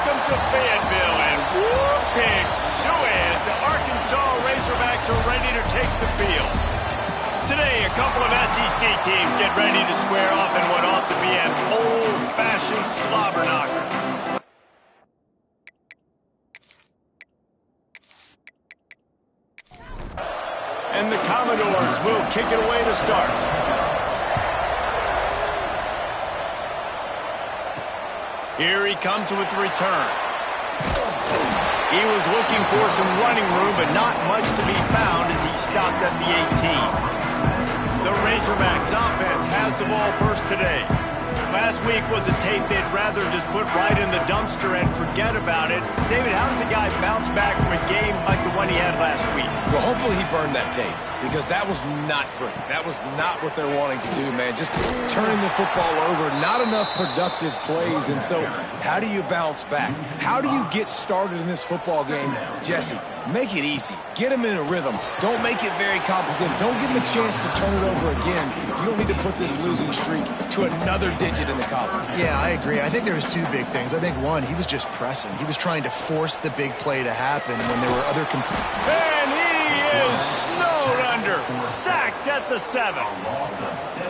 Welcome to Fayetteville, and whoop, pig suey as the Arkansas Razorbacks are ready to take the field. Today, a couple of SEC teams get ready to square off in what ought to be an old-fashioned slobber knocker. And the Commodores will kick it away to start. Here he comes with the return. He was looking for some running room, but not much to be found as he stopped at the 18. The Razorbacks offense has the ball first today. Last week was a tape they'd rather just put right in the dumpster and forget about it. David, how does a guy bounce back from a game like the one he had last week? Well, hopefully he burned that tape, because that was not pretty. That was not what they're wanting to do, man. Just turning the football over, not enough productive plays. And so how do you bounce back? How do you get started in this football game? Jesse, make it easy. Get him in a rhythm. Don't make it very complicated. Don't give him a chance to turn it over again. You don't need to put this losing streak to another digit in the column. Yeah, I agree. I think there was two big things. I think, one, he was just pressing. He was trying to force the big play to happen when there were other... And he is snowed under. Sacked at the 7.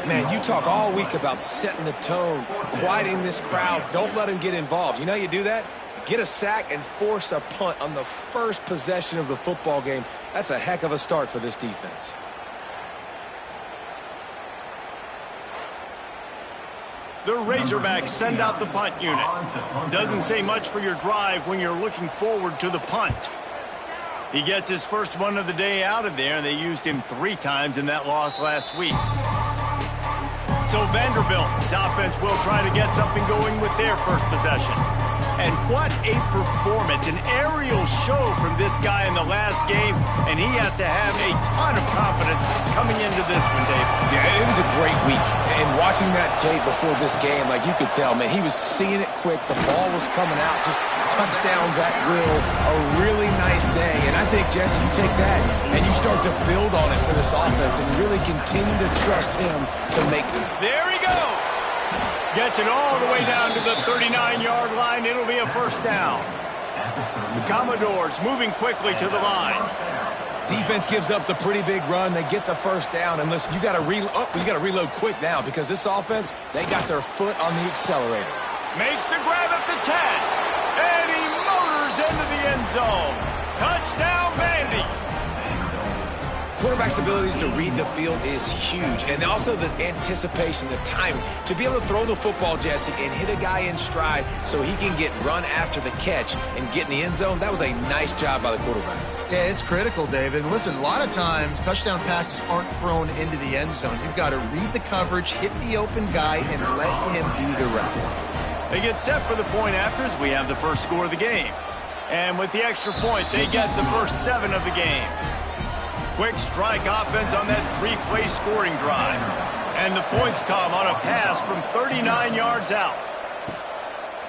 Man, you talk all week about setting the tone, quieting this crowd. Don't let him get involved. You know how you do that? Get a sack and force a punt on the first possession of the football game. That's a heck of a start for this defense. The Razorbacks send out the punt unit. Doesn't say much for your drive when you're looking forward to the punt. He gets his first one of the day out of there, and they used him 3 times in that loss last week. So Vanderbilt's offense will try to get something going with their first possession. And what a performance, an aerial show from this guy in the last game, and he has to have a ton of confidence coming into this one, Dave. Yeah, it was a great week. And watching that tape before this game, like you could tell, man, he was seeing it quick. The ball was coming out, just touchdowns at will. A really nice day. And I think, Jesse, you take that and you start to build on it for this offense and really continue to trust him to make it. There he goes. Gets it all the way down to the 39-yard line. It'll be a first down. The Commodores moving quickly to the line. Defense gives up the pretty big run. They get the first down. And listen, you got to reload quick now, because this offense, they got their foot on the accelerator. Makes the grab at the 10. And he motors into the end zone. Touchdown, Vandy. Quarterback's abilities to read the field is huge, and also the anticipation, the timing. To be able to throw the football, Jesse, and hit a guy in stride so he can get run after the catch and get in the end zone, that was a nice job by the quarterback. Yeah, it's critical, David. Listen, a lot of times touchdown passes aren't thrown into the end zone. You've got to read the coverage, hit the open guy, and let him do the rest. They get set for the point after as we have the first score of the game. And with the extra point, they get the first 7 of the game. Quick strike offense on that 3-play scoring drive. And the points come on a pass from 39 yards out.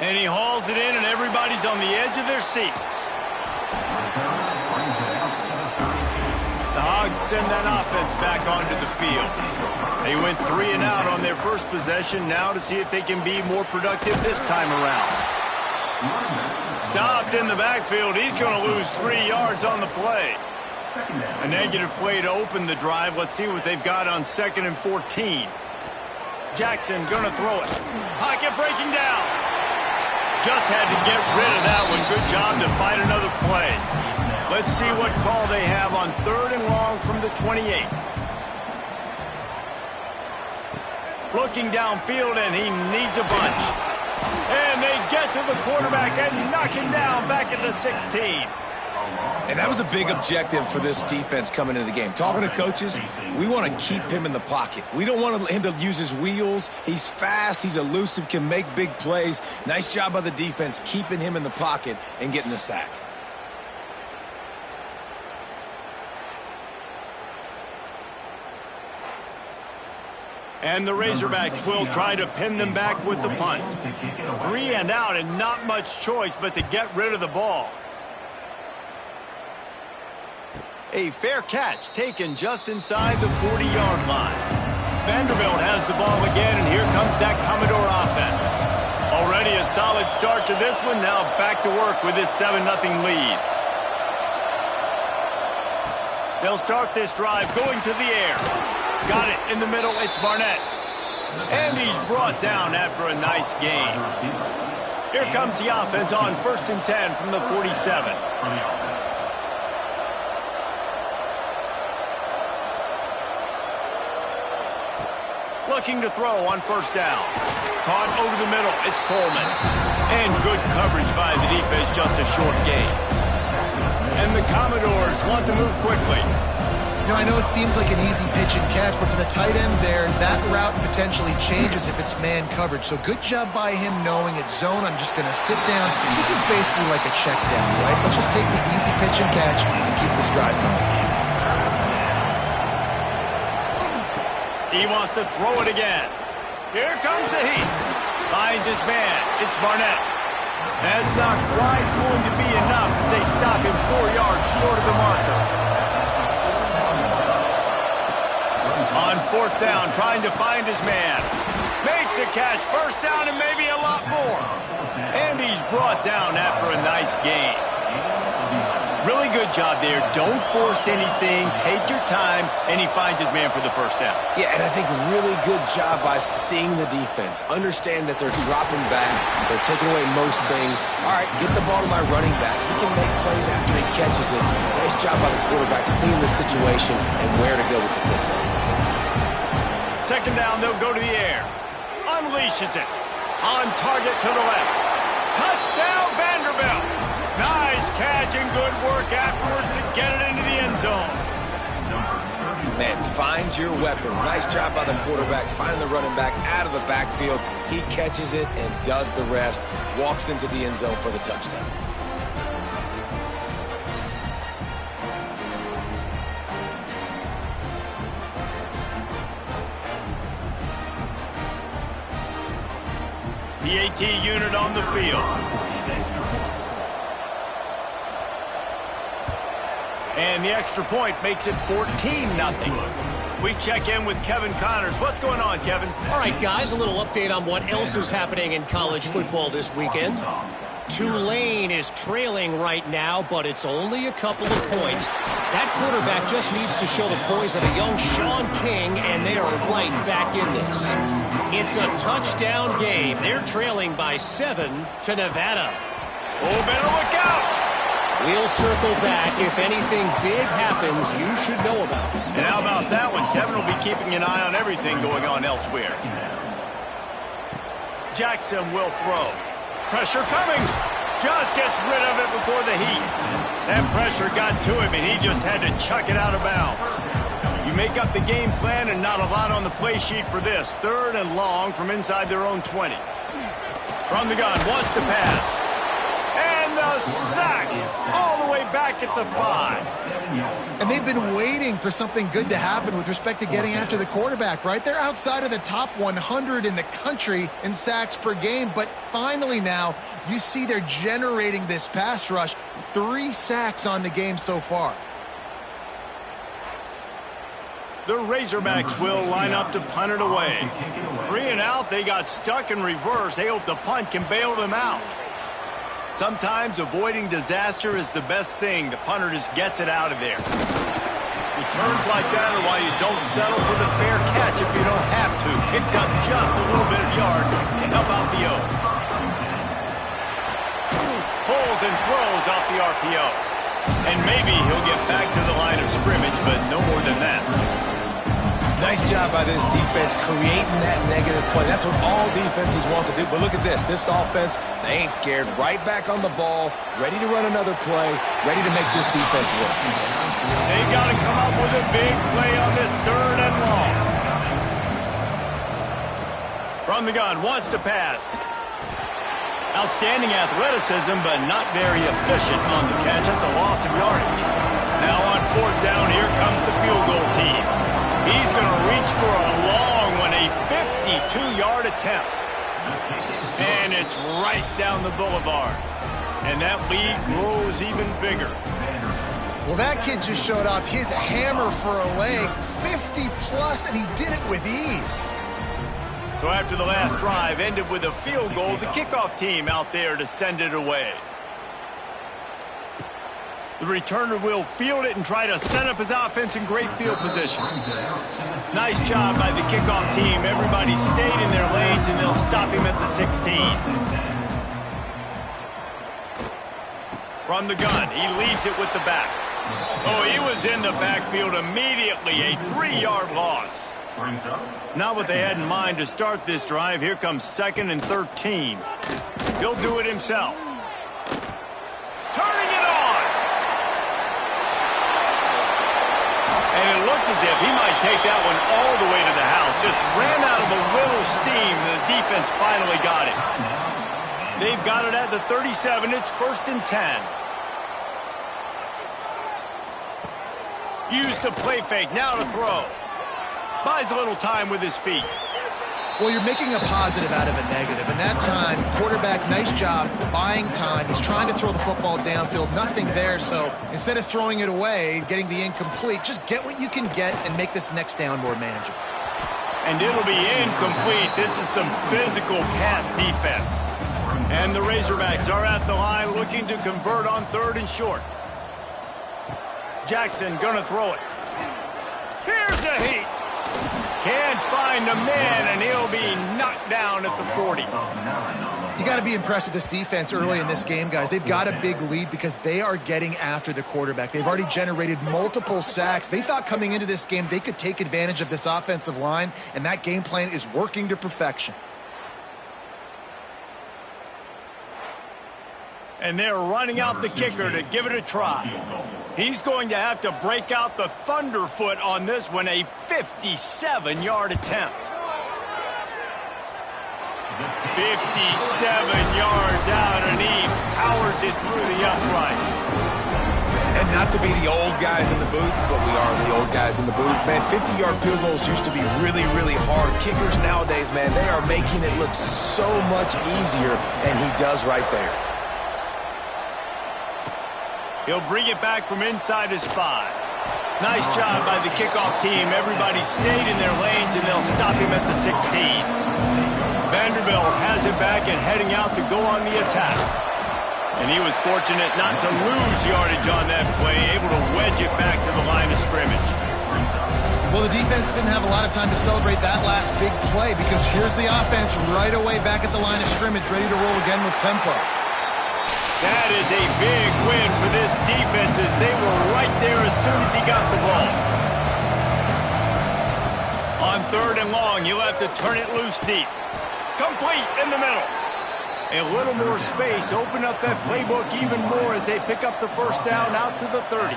And he hauls it in, and everybody's on the edge of their seats. The Hogs send that offense back onto the field. They went 3 and out on their first possession, now to see if they can be more productive this time around. Stopped in the backfield. He's going to lose 3 yards on the play. A negative play to open the drive. Let's see what they've got on 2nd and 14. Jackson going to throw it. Pocket breaking down. Just had to get rid of that one. Good job to fight another play. Let's see what call they have on 3rd and long from the 28. Looking downfield, and he needs a bunch. And they get to the quarterback and knock him down back at the 16. And that was a big objective for this defense coming into the game. Talking to coaches, we want to keep him in the pocket. We don't want him to use his wheels. He's fast, he's elusive, can make big plays. Nice job by the defense keeping him in the pocket and getting the sack. And the Razorbacks will try to pin them back with the punt. 3 and out, and not much choice but to get rid of the ball. A fair catch taken just inside the 40-yard line. Vanderbilt has the ball again, and here comes that Commodore offense. Already a solid start to this one. Now back to work with this 7-0 lead. They'll start this drive going to the air. Got it in the middle. It's Barnett. And he's brought down after a nice gain. Here comes the offense on 1st and 10 from the 47. Looking to throw on 1st down. Caught over the middle. It's Coleman. And good coverage by the defense, just a short gain. And the Commodores want to move quickly. You know, I know it seems like an easy pitch and catch, but for the tight end there, that route potentially changes if it's man coverage. So good job by him knowing it's zone. I'm just going to sit down. This is basically like a check down, right? Let's just take the easy pitch and catch and keep this drive going. He wants to throw it again. Here comes the heat. Finds his man. It's Barnett. That's not quite going to be enough as they stop him 4 yards short of the marker. On 4th down, trying to find his man. Makes a catch. 1st down and maybe a lot more. And he's brought down after a nice gain. Really good job there. Don't force anything. Take your time. And he finds his man for the 1st down. Yeah, and I think really good job by seeing the defense. Understand that they're dropping back. They're taking away most things. All right, get the ball to my running back. He can make plays after he catches it. Nice job by the quarterback seeing the situation and where to go with the football. 2nd down, they'll go to the air. Unleashes it. On target to the left. Touchdown, Vanderbilt. Nice catch and good work afterwards to get it into the end zone. Man, find your weapons. Nice job by the quarterback. Find the running back out of the backfield. He catches it and does the rest. Walks into the end zone for the touchdown. The AT unit on the field. And the extra point makes it 14-0. We check in with Kevin Connors. What's going on, Kevin? All right, guys, a little update on what else is happening in college football this weekend. Tulane is trailing right now, but it's only a couple of points. That quarterback just needs to show the poise of a young Sean King, and they are right back in this. It's a touchdown game. They're trailing by 7 to Nevada. Oh, better look out! We'll circle back. If anything big happens, you should know about it. And how about that one? Kevin will be keeping an eye on everything going on elsewhere. Jackson will throw. Pressure coming. Just gets rid of it before the heat. That pressure got to him, and he just had to chuck it out of bounds. You make up the game plan, and not a lot on the play sheet for this. 3rd and long from inside their own 20. From the gun, wants to pass. And the sack all the way back at the 5. And they've been waiting for something good to happen with respect to getting after the quarterback, right? They're outside of the top 100 in the country in sacks per game, but finally now you see they're generating this pass rush. 3 sacks on the game so far. The Razorbacks will line up to punt it away. 3 and out, they got stuck in reverse. They hope the punt can bail them out. Sometimes avoiding disaster is the best thing. The punter just gets it out of there. Returns like that are why you don't settle for the fair catch if you don't have to. Picks up just a little bit of yards to help out the O. Pulls and throws off the RPO. And maybe he'll get back to the line of scrimmage, but no more than that. Nice job by this defense creating that negative play. That's what all defenses want to do. But look at this. This offense, they ain't scared. Right back on the ball, ready to run another play, ready to make this defense work. They got to come up with a big play on this 3rd and long. From the gun, wants to pass. Outstanding athleticism, but not very efficient on the catch. That's a loss of yardage. Now on 4th down, here comes the field goal team. He's going to reach for a long one, a 52-yard attempt. And it's right down the boulevard. And that lead grows even bigger. Well, that kid just showed off his hammer for a leg, 50-plus, and he did it with ease. So after the last drive ended with a field goal, the kickoff team out there to send it away. The returner will field it and try to set up his offense in great field position. Nice job by the kickoff team. Everybody stayed in their lanes, and they'll stop him at the 16. From the gun, he leaves it with the back. Oh, he was in the backfield immediately. A 3-yard loss. Not what they had in mind to start this drive. Here comes 2nd and 13. He'll do it himself. Turning it on. And it looked as if he might take that one all the way to the house. Just ran out of a little steam, and the defense finally got it. They've got it at the 37. It's 1st and 10. Use the play fake. Now to throw. Buys a little time with his feet. Well, you're making a positive out of a negative. And that time, quarterback, nice job buying time. He's trying to throw the football downfield. Nothing there. So instead of throwing it away, getting the incomplete, just get what you can get and make this next down more manageable. And it'll be incomplete. This is some physical pass defense. And the Razorbacks are at the line looking to convert on 3rd and short. Jackson gonna throw it. Here's a heat. Can't find a man, and he'll be knocked down at the 40. You got to be impressed with this defense early in this game, guys. They've got a big lead because they are getting after the quarterback. They've already generated multiple sacks. They thought coming into this game they could take advantage of this offensive line, and that game plan is working to perfection. And they're running out the kicker to give it a try. He's going to have to break out the thunderfoot on this one, a 57-yard attempt. 57 yards out, and he powers it through the uprights. And not to be the old guys in the booth, but we are the old guys in the booth. Man, 50-yard field goals used to be really, really hard. Kickers nowadays, man, they are making it look so much easier, and he does right there. He'll bring it back from inside his 5. Nice job by the kickoff team. Everybody stayed in their lanes, and they'll stop him at the 16. Vanderbilt has it back and heading out to go on the attack. And he was fortunate not to lose yardage on that play, able to wedge it back to the line of scrimmage. Well, the defense didn't have a lot of time to celebrate that last big play because here's the offense right away back at the line of scrimmage, ready to roll again with tempo. That is a big win for this defense as they were right there as soon as he got the ball. On 3rd and long, you'll have to turn it loose deep. Complete in the middle. A little more space, open up that playbook even more as they pick up the 1st down out to the 30.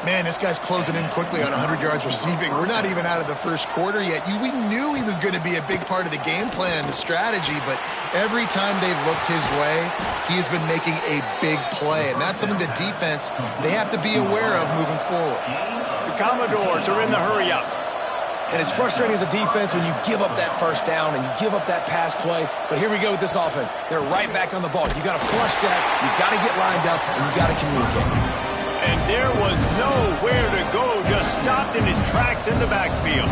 Man, this guy's closing in quickly on 100 yards receiving. We're not even out of the 1st quarter yet. We knew he was going to be a big part of the game plan and the strategy, but every time they've looked his way, he's been making a big play, and that's something the defense, they have to be aware of moving forward. The Commodores are in the hurry-up. And it's frustrating as a defense when you give up that 1st down and you give up that pass play. But here we go with this offense. They're right back on the ball. You got to flush that, you got to get lined up, and you got to communicate. And there was nowhere to go, just stopped in his tracks in the backfield.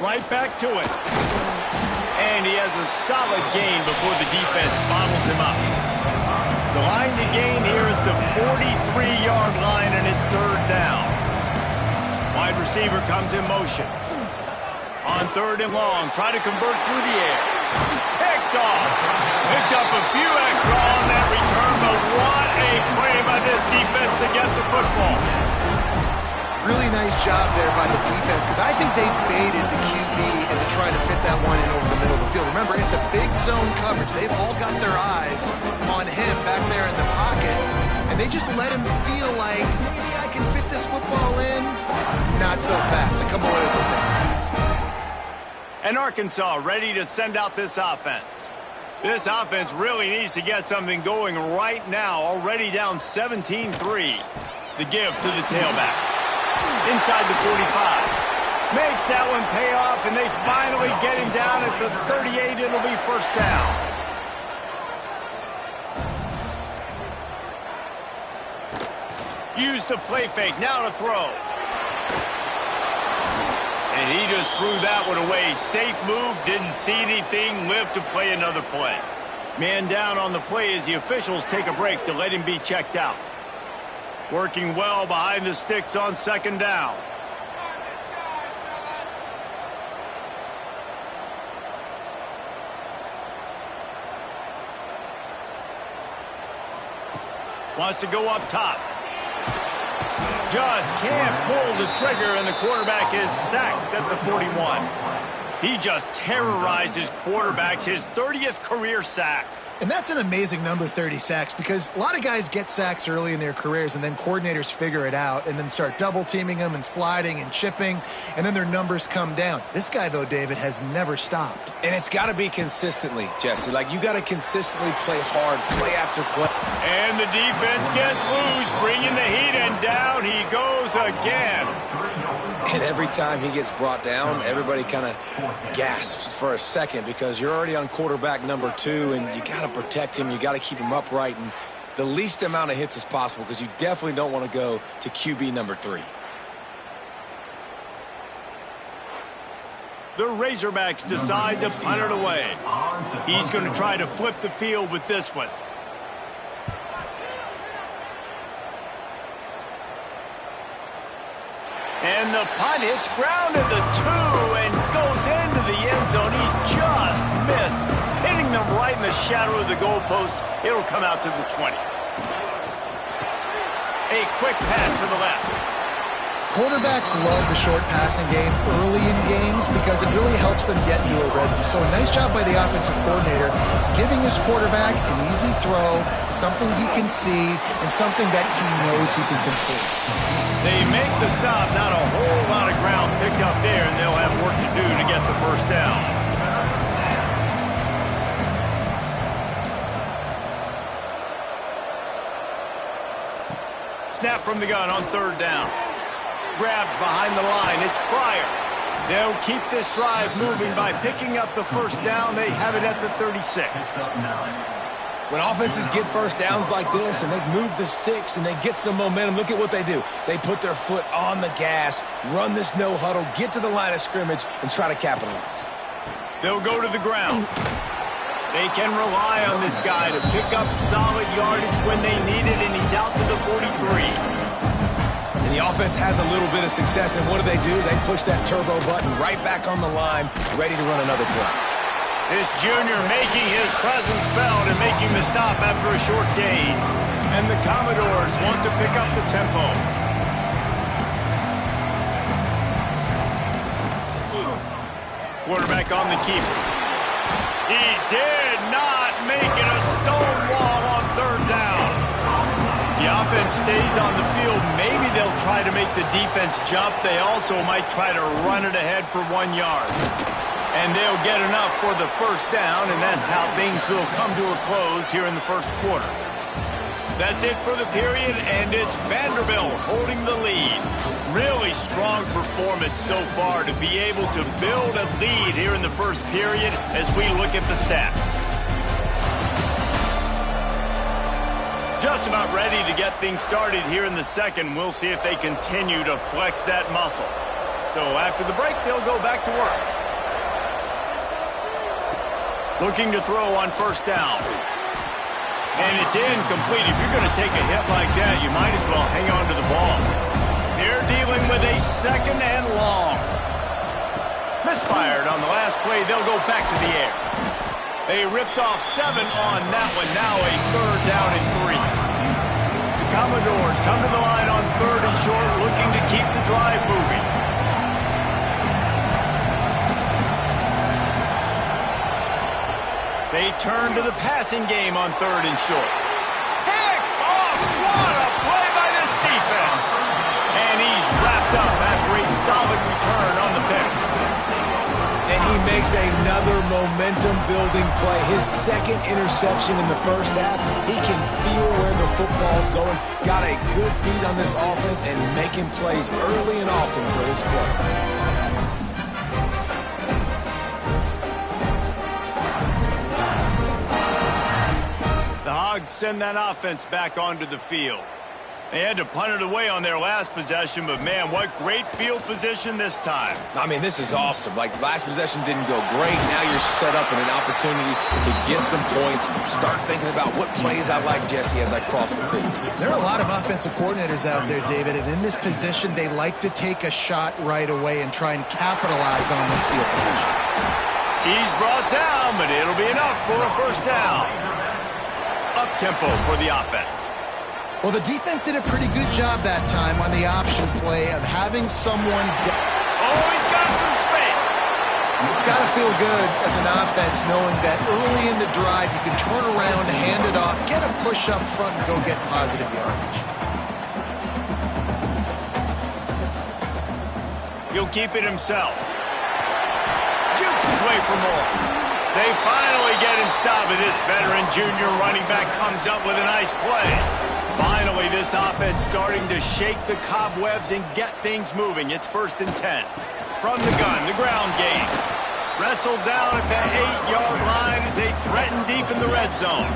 Right back to it. And he has a solid gain before the defense bottles him up. The line to gain here is the 43-yard line, and it's 3rd down. Wide receiver comes in motion. On 3rd and long, try to convert through the air. Picked off. Picked up a few extra on that return, but what a play by this defense to get the football. Really nice job there by the defense because I think they baited the QB into trying to fit that one in over the middle of the field. Remember, it's a big zone coverage. They've all got their eyes on him back there in the pocket, and they just let him feel like maybe I can fit this football in. Not so fast. They come away with the thing. And Arkansas ready to send out this offense. This offense really needs to get something going right now. Already down 17-3. The give to the tailback. Inside the 45. Makes that one pay off, and they finally get him down at the 38. It'll be 1st down. used the play fake. Now to throw. And he just threw that one away. Safe move, didn't see anything, lived to play another play. Man down on the play as the officials take a break to let him be checked out. Working well behind the sticks on second down. Wants to go up top. Just can't pull the trigger, and the quarterback is sacked at the 41. He just terrorizes quarterbacks, his 30th career sack. And that's an amazing number, 30 sacks, because a lot of guys get sacks early in their careers, and then coordinators figure it out and then start double-teaming them and sliding and chipping, and then their numbers come down. This guy, though, David, has never stopped. And it's got to be consistently, Jesse. Like, you got to consistently play hard, play after play. And the defense gets loose, bringing the heat, and down he goes again. And every time he gets brought down, everybody kind of gasps for a second because you're already on quarterback number 2, and you got to protect him. You got to keep him upright and the least amount of hits as possible because you definitely don't want to go to QB number 3. The Razorbacks decide to punt it away. He's going to try to flip the field with this one. And the punt hits ground at the 2 and goes into the end zone. He just missed, hitting them right in the shadow of the goalpost. It'll come out to the 20. A quick pass to the left. Quarterbacks love the short passing game early in games because it really helps them get into a rhythm. So a nice job by the offensive coordinator giving his quarterback an easy throw, something he can see, and something that he knows he can complete. They make the stop, not a whole lot of ground picked up there, and they'll have work to do to get the first down. Snap from the gun on third down. Grabbed behind the line. It's Pryor. They'll keep this drive moving by picking up the first down. They have it at the 36. When offenses get first downs like this and they move the sticks and they get some momentum, look at what they do. They put their foot on the gas, run this no huddle, get to the line of scrimmage, and try to capitalize. They'll go to the ground. They can rely on this guy to pick up solid yardage when they need it, and he's out to the 43. And the offense has a little bit of success, and what do? They push that turbo button right back on the line, ready to run another play. This junior making his presence felt and making the stop after a short gain. And the Commodores want to pick up the tempo. Quarterback on the keeper. He did not make it a stone wall on third down. The offense stays on the field. Maybe they'll try to make the defense jump. They also might try to run it ahead for 1 yard. And they'll get enough for the first down, and that's how things will come to a close here in the first quarter. That's it for the period, and it's Vanderbilt holding the lead. Really strong performance so far to be able to build a lead here in the first period as we look at the stats. Just about ready to get things started here in the second. We'll see if they continue to flex that muscle. So after the break, they'll go back to work. Looking to throw on first down. And it's incomplete. If you're going to take a hit like that, you might as well hang on to the ball. They're dealing with a second and long. Misfired on the last play. They'll go back to the air. They ripped off 7 on that one. Now a third down and 3. The Commodores come to the line on third and short, looking to keep the drive moving. They turn to the passing game on third and short. Pick off! What a play by this defense! And he's wrapped up after a solid return on the pick. And he makes another momentum-building play. His second interception in the first half. He can feel where the football's going. Got a good beat on this offense and making plays early and often for his club. Hogs send that offense back onto the field. They had to punt it away on their last possession, but man, what great field position this time. I mean, this is awesome. Like, last possession didn't go great. Now you're set up in an opportunity to get some points. Start thinking about what plays I like, Jesse, as I cross the field. There are a lot of offensive coordinators out there, David, and in this position, they like to take a shot right away and try and capitalize on this field position. He's brought down, but it'll be enough for a first down. Up-tempo for the offense. Well, the defense did a pretty good job that time on the option play of having someone... Oh, he's got some space. It's got to feel good as an offense knowing that early in the drive you can turn around, hand it off, get a push up front, and go get positive yardage. He'll keep it himself. Jukes his way for more. They finally get him stopped, and this veteran junior running back comes up with a nice play. Finally, this offense starting to shake the cobwebs and get things moving. It's 1st and 10. From the gun, the ground game. Wrestled down at the 8-yard line as they threaten deep in the red zone.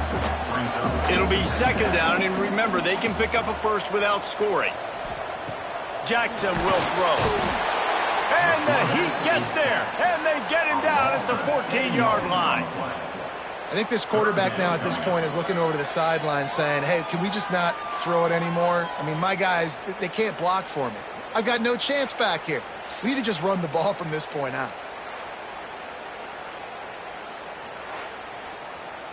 It'll be 2nd down, and remember, they can pick up a first without scoring. Jackson will throw. And the Heat gets there, and they get him down at the 14-yard line. I think this quarterback now at this point is looking over to the sideline saying, hey, can we just not throw it anymore? I mean, my guys, they can't block for me. I've got no chance back here. We need to just run the ball from this point out.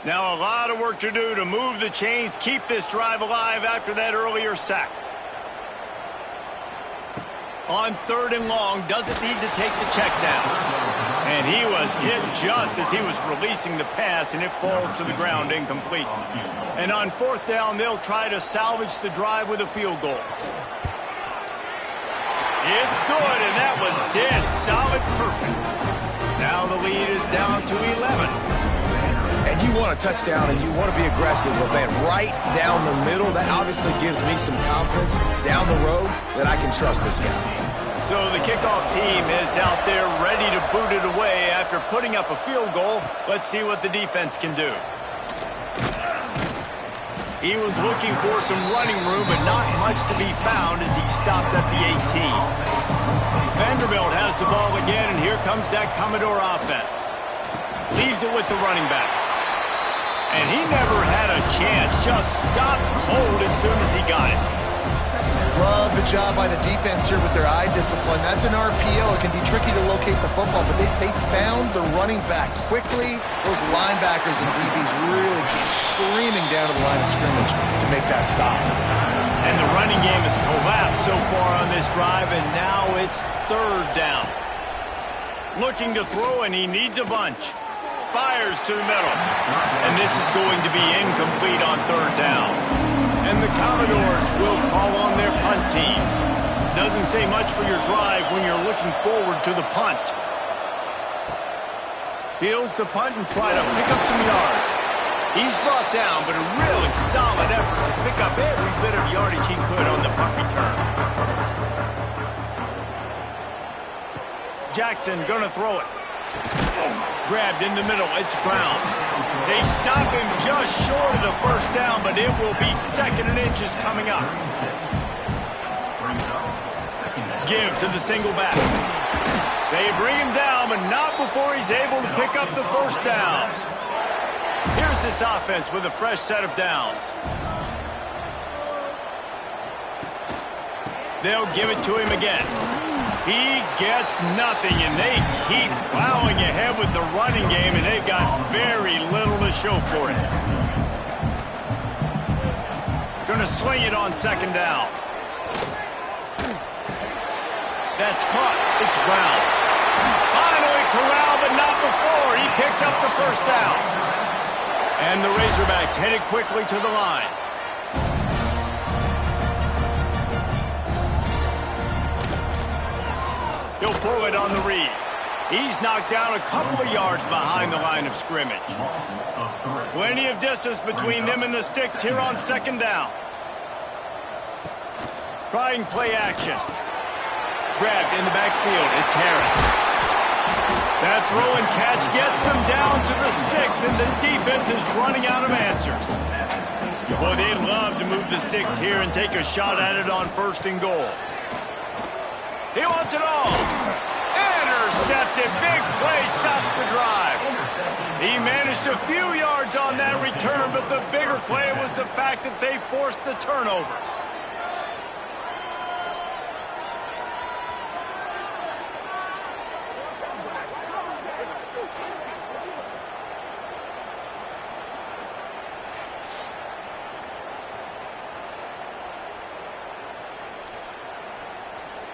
Now a lot of work to do to move the chains, keep this drive alive after that earlier sack. On 3rd and long, doesn't need to take the check down. And he was hit just as he was releasing the pass, and it falls to the ground incomplete. And on 4th down, they'll try to salvage the drive with a field goal. It's good, and that was dead solid perfect. Now the lead is down to 11. And you want a touchdown, and you want to be aggressive, but, man, right down the middle, that obviously gives me some confidence down the road that I can trust this guy. So the kickoff team is out there ready to boot it away after putting up a field goal. Let's see what the defense can do. He was looking for some running room, but not much to be found as he stopped at the 18. Vanderbilt has the ball again, and here comes that Commodore offense. Leaves it with the running back. And he never had a chance, just stopped cold as soon as he got it. Love the job by the defense here with their eye discipline. That's an RPO. It can be tricky to locate the football, but they found the running back quickly. Those linebackers and DBs really came screaming down to the line of scrimmage to make that stop. And the running game has collapsed so far on this drive, and now it's 3rd down. Looking to throw, and he needs a bunch. Fires to the middle. And this is going to be incomplete on 3rd down. And the Commodores will call on their punt team. Doesn't say much for your drive when you're looking forward to the punt. Fields to punt and try to pick up some yards. He's brought down, but a really solid effort to pick up every bit of yardage he could on the punt return. Jackson gonna throw it. Grabbed in the middle, it's Brown. They stop him just short of the 1st down, but it will be 2nd and inches coming up. Give to the single back. They bring him down, but not before he's able to pick up the 1st down. Here's this offense with a fresh set of downs. They'll give it to him again. He gets nothing, and they keep plowing ahead with the running game, and they've got very little to show for it. Going to swing it on 2nd down. That's caught. It's Brown. Finally corralled, but not before. He picks up the 1st down. And the Razorbacks headed quickly to the line. He'll pull it on the read. He's knocked down a couple of yards behind the line of scrimmage. Plenty of distance between them and the sticks here on 2nd down. Trying play action. Grabbed in the backfield. It's Harris. That throw and catch gets them down to the 6, and the defense is running out of answers. Boy, they'd love to move the sticks here and take a shot at it on 1st and goal. He wants it all. Intercepted. Big play stops the drive. He managed a few yards on that return, but the bigger play was the fact that they forced the turnover.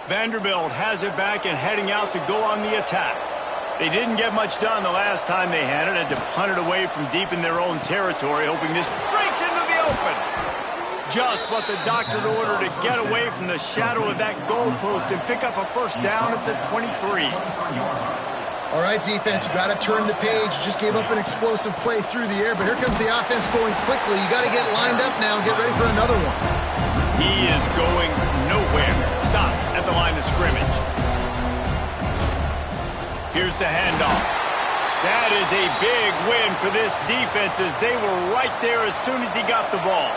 Vanderbilt has it back and heading out to go on the attack. They didn't get much done the last time they had it. Had to punt it away from deep in their own territory, hoping this breaks into the open. Just what the doctor ordered to get away from the shadow of that goalpost and pick up a 1st down at the 23. All right, defense, you got to turn the page. You just gave up an explosive play through the air, but here comes the offense going quickly. You got to get lined up now and get ready for another one. He is going nowhere. Stop at the line of scrimmage. Here's the handoff. That is a big win for this defense as they were right there as soon as he got the ball.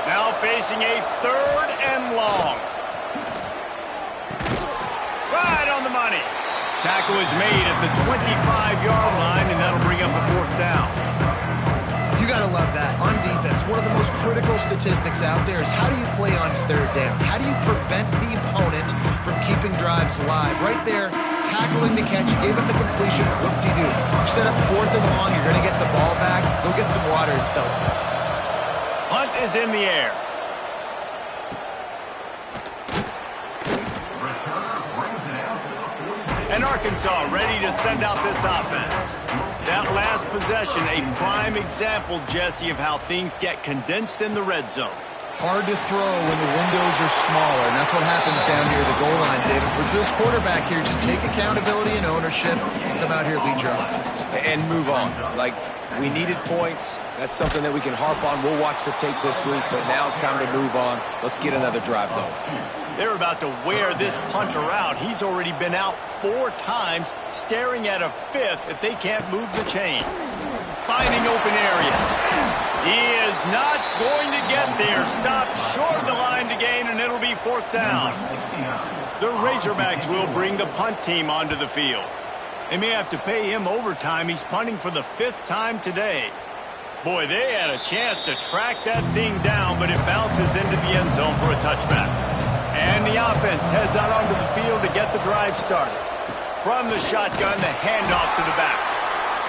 Now facing a 3rd and long. Right on the money. Tackle is made at the 25-yard line, and that'll bring up a 4th down. You got to love that. On defense, one of the most critical statistics out there is how do you play on 3rd down? How do you prevent the opponent from keeping drives alive? Right there, tackling the catch, you gave him the completion. What do? You set up 4th and long, you're going to get the ball back. Go get some water and celebrate. Punt is in the air. And Arkansas ready to send out this offense. That last possession, a prime example, Jesse, of how things get condensed in the red zone. Hard to throw when the windows are smaller, and that's what happens down near the goal line, David. For this quarterback here, just take accountability and ownership and come out here and lead your offense. And move on. Like, we needed points. That's something that we can harp on. We'll watch the tape this week, but now it's time to move on. Let's get another drive going. They're about to wear this punter out. He's already been out 4 times, staring at a 5th if they can't move the chains. Finding open areas. He is not going to get there. Stopped short of the line to gain, and it'll be 4th down. The Razorbacks will bring the punt team onto the field. They may have to pay him overtime. He's punting for the 5th time today. Boy, they had a chance to track that thing down, but it bounces into the end zone for a touchback. And the offense heads out onto the field to get the drive started. From the shotgun, the handoff to the back.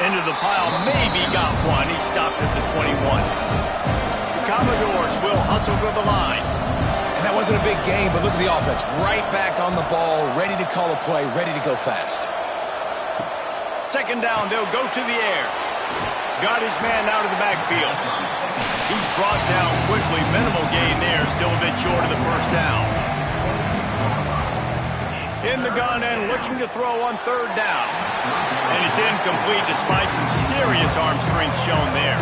Into the pile, maybe got one. He stopped at the 21. The Commodores will hustle to the line. And that wasn't a big game, but look at the offense. Right back on the ball, ready to call a play, ready to go fast. 2nd down, they'll go to the air. Got his man out of the backfield. He's brought down quickly. Minimal gain there, still a bit short of the 1st down. In the gun and looking to throw on 3rd down. And it's incomplete despite some serious arm strength shown there.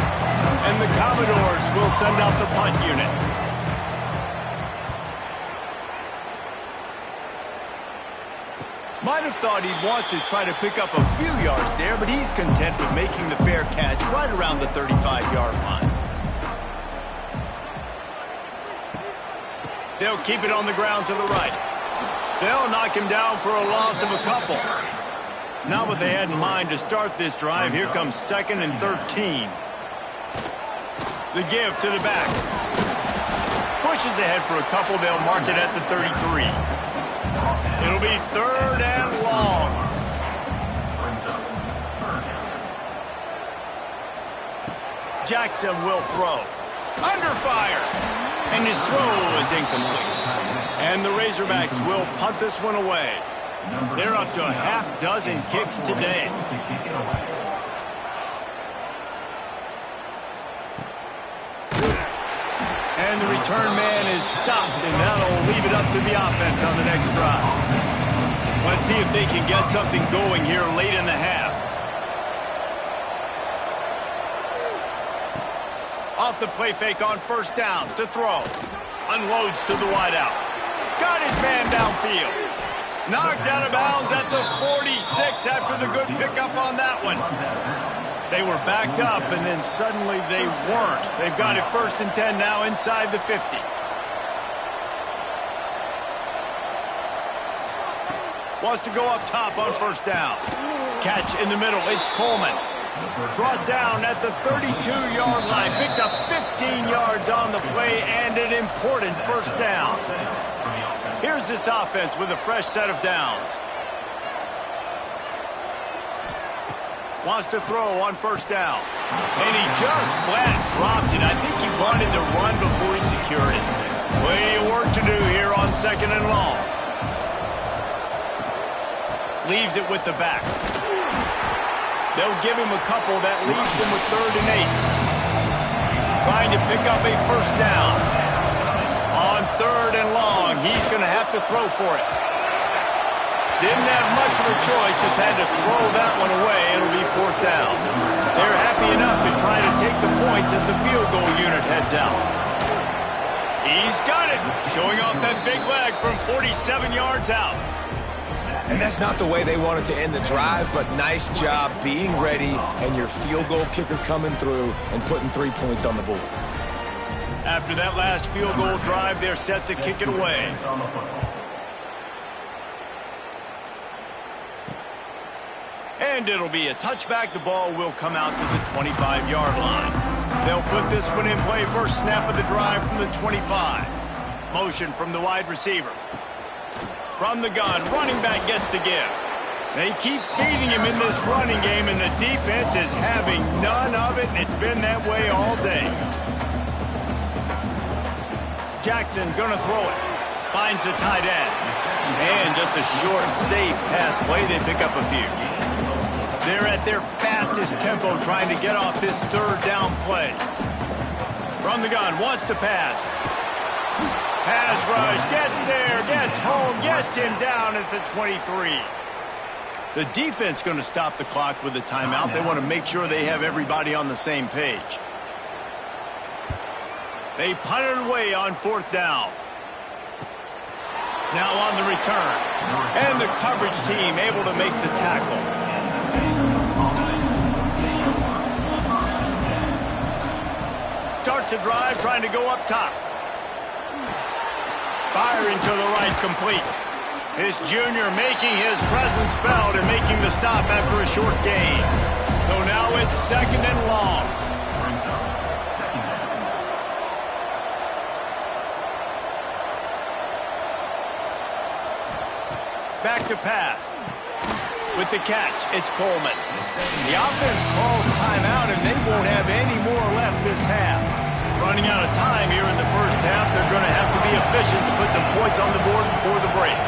And the Commodores will send out the punt unit. Might have thought he'd want to try to pick up a few yards there, but he's content with making the fair catch right around the 35-yard line. They'll keep it on the ground to the right. They'll knock him down for a loss of a couple. Not what they had in mind to start this drive. Here comes 2nd and 13. The give to the back. Pushes ahead for a couple. They'll mark it at the 33. It'll be 3rd and long. Jackson will throw. Under fire. And his throw is incomplete. And the Razorbacks will punt this one away. They're up to a half-dozen kicks today. And the return man is stopped, and that'll leave it up to the offense on the next drive. Let's see if they can get something going here late in the half. Off the play fake on 1st down to throw. Unloads to the wideout. Got his man downfield. Knocked out of bounds at the 46 after the good pickup on that one. They were backed up, and then suddenly they weren't. They've got it 1st and 10 now inside the 50. Wants to go up top on 1st down. Catch in the middle. It's Coleman. Brought down at the 32-yard line. Picks up 15 yards on the play and an important 1st down. Here's this offense with a fresh set of downs. Wants to throw on 1st down. And he just flat dropped it. I think he wanted to run before he secured it. Plenty of work to do here on 2nd and long. Leaves it with the back. They'll give him a couple. That leaves him with 3rd and 8. Trying to pick up a 1st down. On 3rd and long, he's going to have to throw for it. Didn't have much of a choice, just had to throw that one away. It'll be 4th down. They're happy enough to try to take the points as the field goal unit heads out. He's got it, showing off that big leg from 47 yards out. And that's not the way they wanted to end the drive, but nice job being ready and your field goal kicker coming through and putting 3 points on the board. After that last field goal drive, they're set to kick it away. And it'll be a touchback. The ball will come out to the 25-yard line. They'll put this one in play. First snap of the drive from the 25. Motion from the wide receiver. From the gun, running back gets to give. They keep feeding him in this running game, and the defense is having none of it, and it's been that way all day. Jackson gonna throw it. Finds the tight end. And just a short, safe pass play. They pick up a few. They're at their fastest tempo trying to get off this 3rd down play. From the gun, wants to pass. Pass rush, gets there, gets home, gets him down at the 23. The defense going to stop the clock with a timeout. They want to make sure they have everybody on the same page. They punt it away on 4th down. Now on the return. And the coverage team able to make the tackle. Starts a drive trying to go up top. Firing to the right, complete. This junior making his presence felt and making the stop after a short gain. So now it's 2nd and long. Back to pass. With the catch, it's Coleman. The offense calls timeout, and they won't have any more left this half. Running out of time here in the 1st half. They're going to have to be efficient to put some points on the board before the break.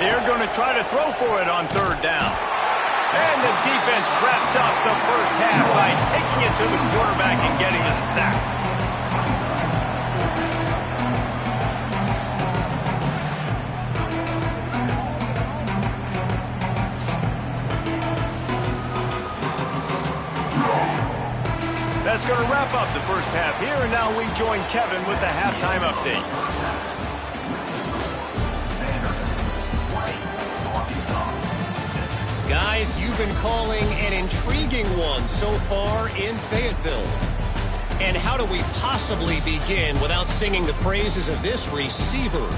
They're going to try to throw for it on 3rd down. And the defense wraps up the 1st half by taking it to the quarterback and getting a sack. That's going to wrap up the 1st half here, and now we join Kevin with the halftime update. Guys, you've been calling an intriguing one so far in Fayetteville. And how do we possibly begin without singing the praises of this receiver?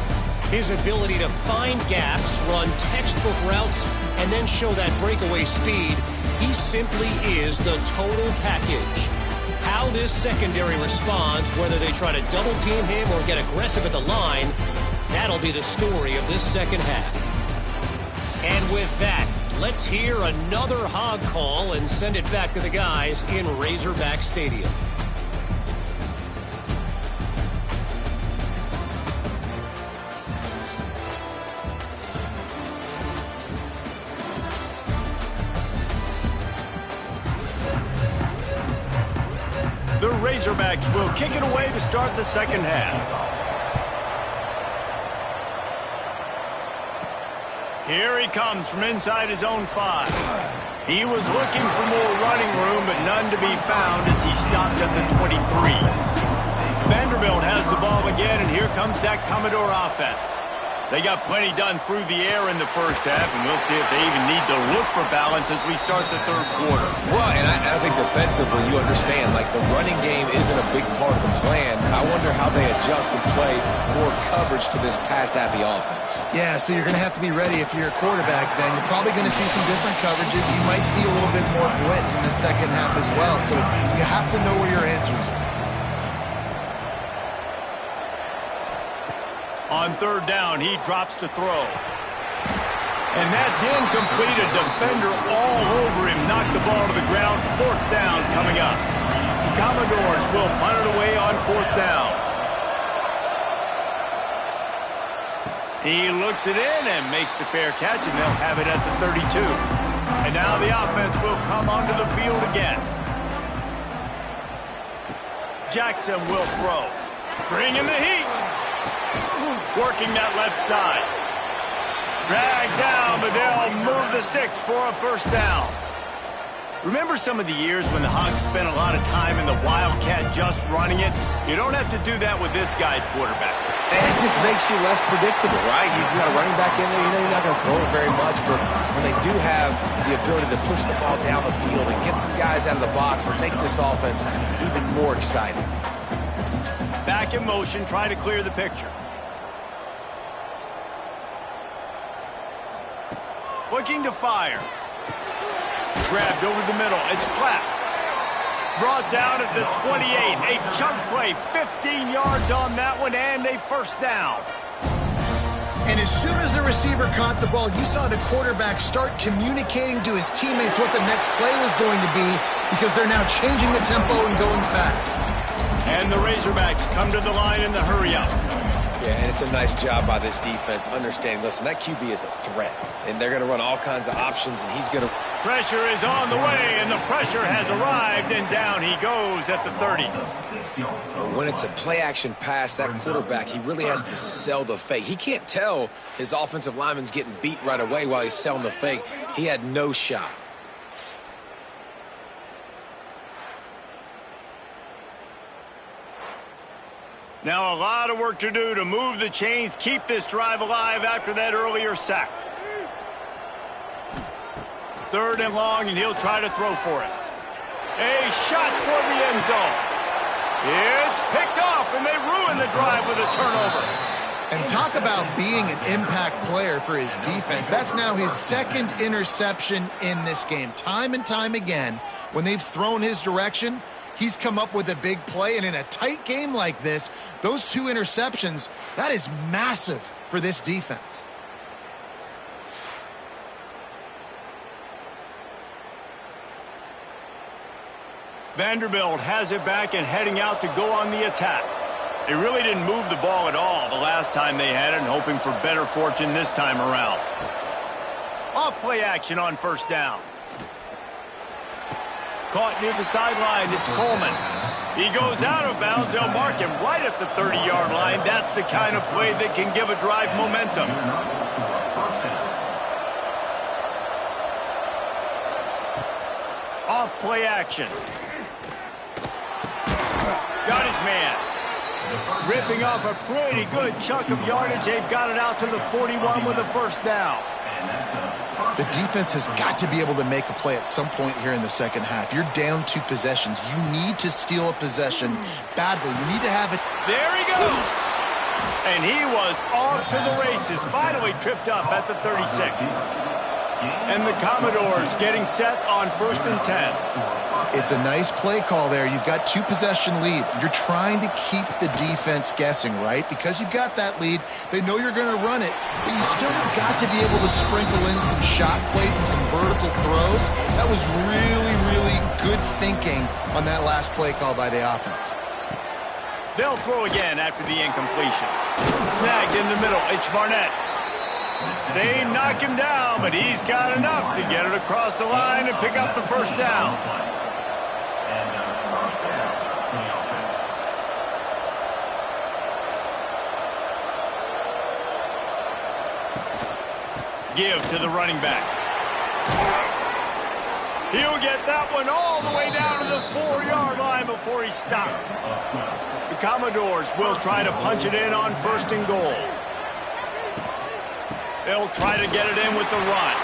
His ability to find gaps, run textbook routes, and then show that breakaway speed. He simply is the total package. How this secondary responds, whether they try to double-team him or get aggressive at the line, that'll be the story of this 2nd half. And with that, let's hear another hog call and send it back to the guys in Razorback Stadium. The Razorbacks will kick it away to start the 2nd half. Here he comes from inside his own 5. He was looking for more running room, but none to be found as he stopped at the 23. Vanderbilt has the ball again, and here comes that Commodore offense. They got plenty done through the air in the first half, and we'll see if they even need to look for balance as we start the third quarter. Well, and I think defensively, you understand, like the running game isn't a big part of the plan. I wonder how they adjust and play more coverage to this pass-happy offense. Yeah, so you're going to have to be ready if you're a quarterback then. You're probably going to see some different coverages. You might see a little bit more blitz in the second half as well. So you have to know where your answers are. On third down, he drops to throw. And that's incomplete. A defender all over him. Knocked the ball to the ground. Fourth down coming up. The Commodores will punt it away on fourth down. He looks it in and makes the fair catch, and they'll have it at the 32. And now the offense will come onto the field again. Jackson will throw. Bringing the heat. Working that left side. Dragged down, but they'll move the sticks for a first down. Remember some of the years when the Hawks spent a lot of time in the Wildcat just running it? You don't have to do that with this guy quarterback. And it just makes you less predictable, right? You've got a running back in there, you know you're not going to throw it very much, but when they do have the ability to push the ball down the field and get some guys out of the box, it makes this offense even more exciting. Back in motion, trying to clear the picture. Looking to fire. Grabbed over the middle. It's clapped. Brought down at the 28. A chunk play. 15 yards on that one and a first down. And as soon as the receiver caught the ball, you saw the quarterback start communicating to his teammates what the next play was going to be because they're now changing the tempo and going fast. And the Razorbacks come to the line in the hurry-up. Yeah, and it's a nice job by this defense understanding, listen, that QB is a threat, and they're going to run all kinds of options, and he's going to... Pressure is on the way, and the pressure has arrived, and down he goes at the 30. When it's a play-action pass, that quarterback, he really has to sell the fake. He can't tell his offensive lineman's getting beat right away while he's selling the fake. He had no shot. Now a lot of work to do to move the chains, keep this drive alive after that earlier sack. Third and long, and he'll try to throw for it. A shot toward the end zone. It's picked off, and they ruin the drive with a turnover. And talk about being an impact player for his defense. That's now his second interception in this game. Time and time again, when they've thrown his direction, he's come up with a big play, and in a tight game like this, those two interceptions, that is massive for this defense. Vanderbilt has it back and heading out to go on the attack. They really didn't move the ball at all the last time they had it, and hoping for better fortune this time around. Off play action on first down. Caught near the sideline, it's Coleman. He goes out of bounds, they'll mark him right at the 30-yard line. That's the kind of play that can give a drive momentum. Off play action. Got his man. Ripping off a pretty good chunk of yardage. They've got it out to the 41 with a first down. The defense has got to be able to make a play at some point here in the second half. You're down 2 possessions. You need to steal a possession badly. You need to have it. There he goes. And he was off to the races. Finally tripped up at the 36. And the Commodores getting set on first and 10. It's a nice play call there. You've got 2 possession lead. You're trying to keep the defense guessing, right? Because you've got that lead, they know you're going to run it, but you still have got to be able to sprinkle in some shot plays and some vertical throws. That was really, really good thinking on that last play call by the offense. They'll throw again after the incompletion. Snagged in the middle. It's Barnett. They knock him down, but he's got enough to get it across the line and pick up the first down. Give to the running back. He'll get that one all the way down to the 4-yard line before he stopped. The Commodores will try to punch it in on first and goal. They'll try to get it in with the run.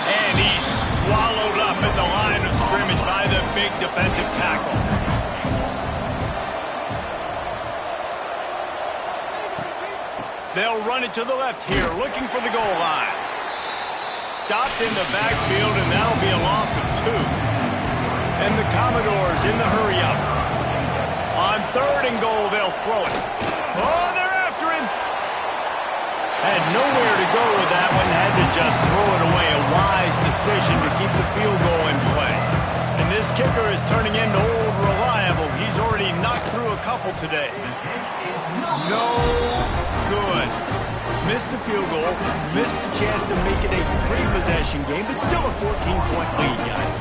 And he's swallowed up at the line of scrimmage by the big defensive tackle. They'll run it to the left here, looking for the goal line. Stopped in the backfield, and that'll be a loss of 2. And the Commodores in the hurry-up. On 3rd and goal, they'll throw it. Oh, they're after him. Had nowhere to go with that one. Had to just throw it away. A wise decision to keep the field goal in play. And this kicker is turning into old reliable. He's already knocked through a couple today. No good. Missed the field goal. Missed the chance to make it a 3-possession game, but still a 14-point lead, guys.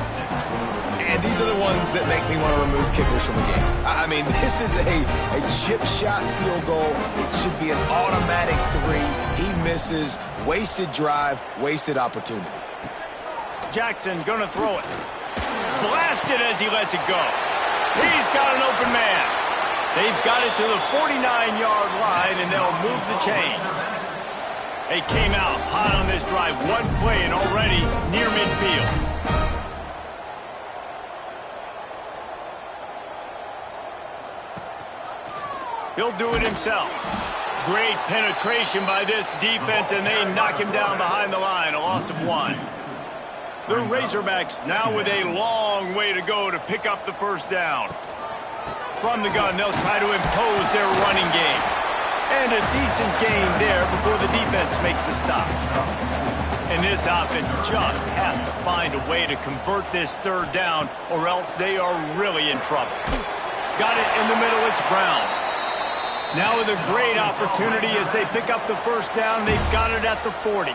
And these are the ones that make me want to remove kickers from the game. I mean, this is a chip shot field goal. It should be an automatic 3. He misses. Wasted drive, wasted opportunity. Jackson gonna throw it. Blasted as he lets it go. He's got an open man. They've got it to the 49-yard line, and they'll move the chains. They came out hot on this drive. One play and already near midfield. He'll do it himself. Great penetration by this defense, and they knock him down behind the line. A loss of 1. The Razorbacks now with a long way to go to pick up the first down. From the gun, they'll try to impose their running game. And a decent gain there before the defense makes the stop. And this offense just has to find a way to convert this 3rd down, or else they are really in trouble. Got it in the middle, it's Brown. Now with a great opportunity as they pick up the first down. They've got it at the 40.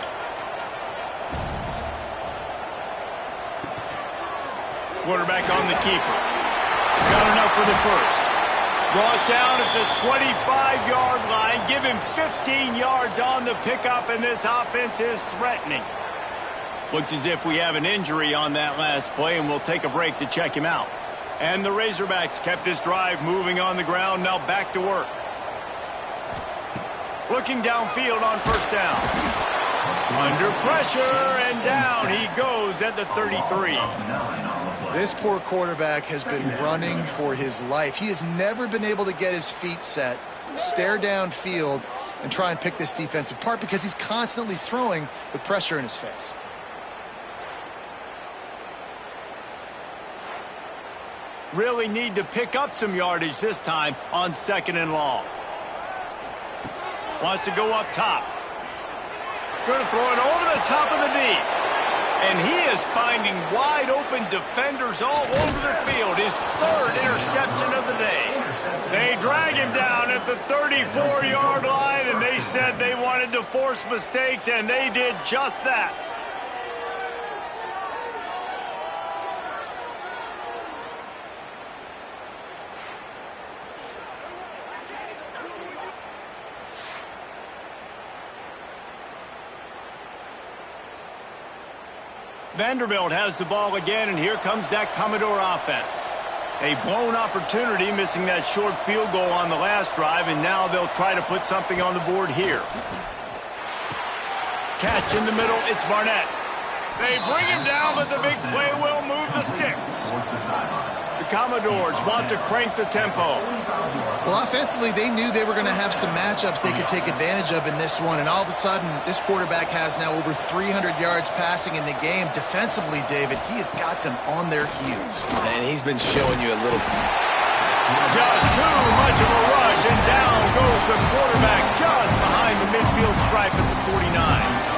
Quarterback on the keeper. Got enough for the first. Brought down at the 25-yard line. Give him 15 yards on the pickup, and this offense is threatening. Looks as if we have an injury on that last play, and we'll take a break to check him out. And the Razorbacks kept this drive moving on the ground. Now back to work. Looking downfield on first down. Under pressure, and down he goes at the 33. This poor quarterback has been running for his life. He has never been able to get his feet set, stare downfield, and try and pick this defense apart because he's constantly throwing with pressure in his face. Really need to pick up some yardage this time on 2nd and long. Wants to go up top. Going to throw it over the top of the D. And he is finding wide open defenders all over the field. His 3rd interception of the day. They drag him down at the 34-yard line, and they said they wanted to force mistakes, and they did just that. Vanderbilt has the ball again, and here comes that Commodore offense. A blown opportunity, missing that short field goal on the last drive, and now they'll try to put something on the board here. Catch in the middle, it's Barnett. They bring him down, but the big play will move the sticks. The Commodores want to crank the tempo. Well, offensively, they knew they were going to have some matchups they could take advantage of in this one, and all of a sudden, this quarterback has now over 300 yards passing in the game. Defensively, David, he has got them on their heels. And he's been showing you a little... Just too much of a rush, and down goes the quarterback just behind the midfield stripe at the 49.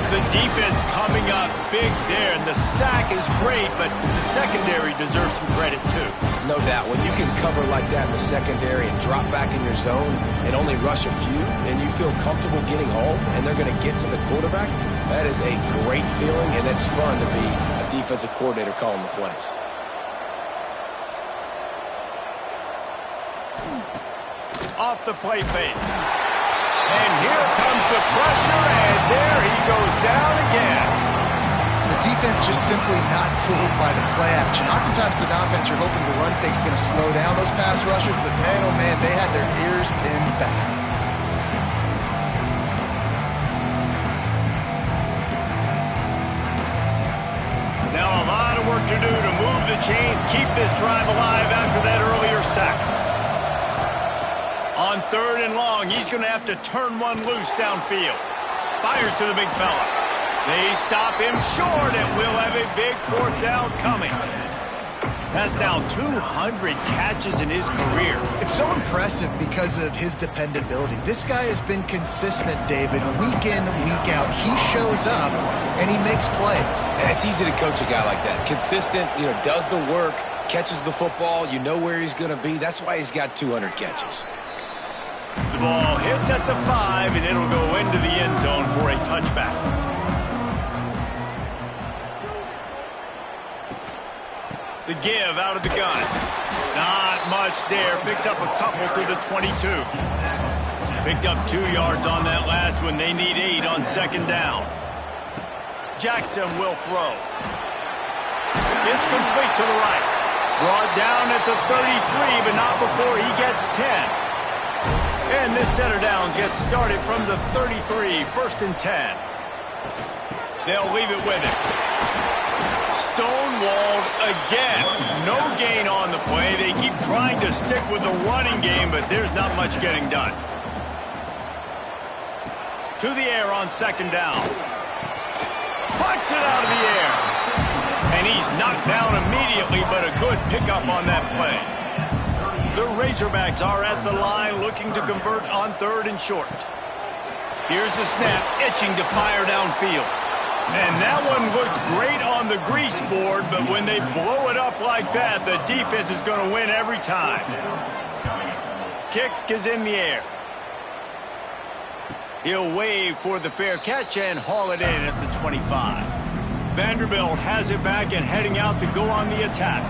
The defense coming up big there, and the sack is great, but the secondary deserves some credit too. No doubt. When you can cover like that in the secondary and drop back in your zone and only rush a few, and you feel comfortable getting home, and they're going to get to the quarterback, that is a great feeling, and it's fun to be a defensive coordinator calling the plays. Off the play fake. And here comes the pressure, and there he goes down again. The defense just simply not fooled by the play action. Oftentimes, an offense, you're hoping the run fake's going to slow down those pass rushers, but man, oh man, they had their ears pinned back. to do to move the chains, keep this drive alive after that earlier sack. On 3rd and long, he's going to have to turn one loose downfield. Fires to the big fella. They stop him short, and we'll have a big 4th down coming. That's now 200 catches in his career. It's so impressive because of his dependability. This guy has been consistent, David, week in, week out. He shows up, and he makes plays. And it's easy to coach a guy like that. Consistent, does the work, catches the football, you know where he's going to be. That's why he's got 200 catches. The ball hits at the 5, and it'll go into the end zone for a touchback. The give out of the gun. Not much there. Picks up a couple to the 22. Picked up 2 yards on that last one. They need 8 on 2nd down. Jackson will throw. It's complete to the right. Brought down at the 33, but not before he gets 10. And this center downs gets started from the 33, 1st and 10. They'll leave it with him. Stonewalled again. No gain on the play. They keep trying to stick with the running game, but there's not much getting done. To the air on 2nd down. Puts it out of the air. And he's knocked down immediately, but a good pickup on that play. The Razorbacks are at the line looking to convert on 3rd and short. Here's the snap, itching to fire downfield. And that one looked great on the grease board, but when they blow it up like that, the defense is going to win every time. Kick is in the air. He'll wave for the fair catch and haul it in at the 25. Vanderbilt has it back and heading out to go on the attack.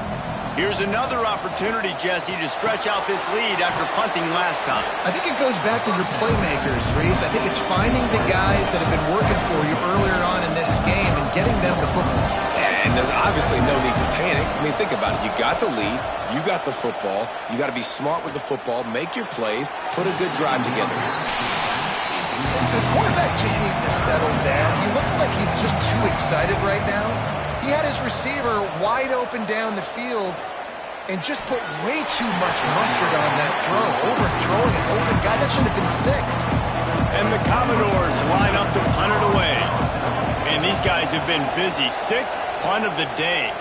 Here's another opportunity, Jesse, to stretch out this lead after punting last time. I think it goes back to your playmakers, Reese. I think it's finding the guys that have been working for you earlier on in this game and getting them the football. And there's obviously no need to panic. I mean, think about it. You got the lead. You got the football. You got to be smart with the football, make your plays, put a good drive together. The quarterback just needs to settle down. He looks like he's just too excited right now. He had his receiver wide open down the field and just put way too much mustard on that throw, overthrowing an open guy. That should have been 6. And the Commodores line up to punt it away. Man, these guys have been busy. 6th punt of the day.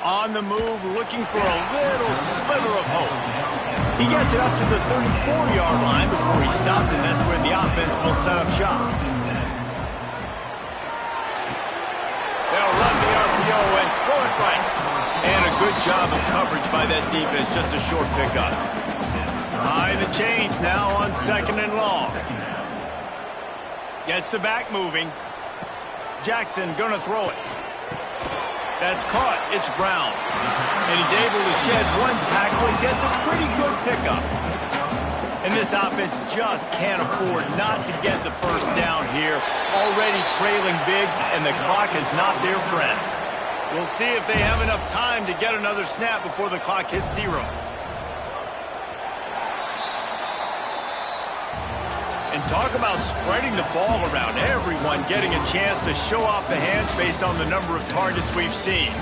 On the move, looking for a little sliver of hope. He gets it up to the 34-yard line before he stopped, and that's where the offense will set up shop. They'll run the RPO and throw it right. And a good job of coverage by that defense, just a short pickup. High the chains now on 2nd and long. Gets the back moving. Jackson gonna throw it. That's caught. It's Brown. And he's able to shed one tackle and gets a pretty good pickup. And this offense just can't afford not to get the 1st down here. Already trailing big, and the clock is not their friend. We'll see if they have enough time to get another snap before the clock hits 0. And talk about spreading the ball around. Everyone getting a chance to show off the hands based on the number of targets we've seen.